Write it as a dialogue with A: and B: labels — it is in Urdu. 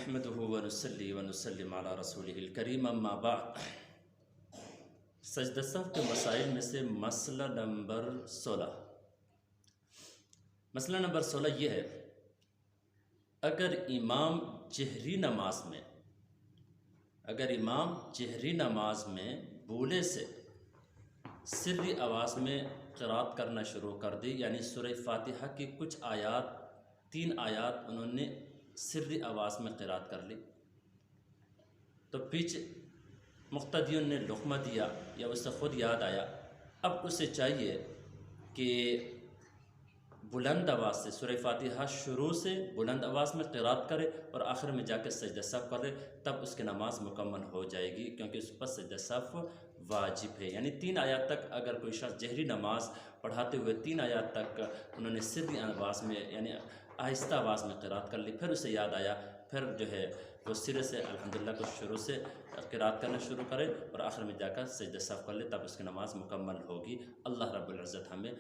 A: نحمده ونصلي ونسلم علی رسولہ الکریم اما بعد۔ سجدہ سہو کے مسائل میں سے مسئلہ نمبر 16 یہ ہے، اگر امام جہری نماز میں بولے سے سری آواز میں قرات کرنا شروع کر دی، یعنی سورہ فاتحہ کی کچھ آیات 3 آیات انہوں نے سری آواز میں قرات کر لی، تو پیچھے مقتدیوں نے لقمہ دیا یا اسے خود یاد آیا، اب اسے چاہیے کہ بلند آواز سے سورہ فاتحہ شروع سے بلند آواز میں قرات کرے اور آخر میں جا کے سجدہ سہو کرے، تب اس کی نماز مکمل ہو جائے گی، کیونکہ اس پر سجدہ سہو واجب ہے۔ یعنی 3 آیات تک اگر کوئی شخص جہری نماز پڑھاتے ہوئے 3 آیات تک انہوں نے سری آواز میں یعنی آہستہ آواز میں قرات کر لی، پھر اسے یاد آیا، پھر جو ہے وہ سرے سے الحمدللہ کو شروع سے قرات کرنا شروع کرے اور آخر میں جا کر سجدہ سہو کر لے، تب اس کی نماز مکمل ہوگی۔ اللہ رب العزت ہمیں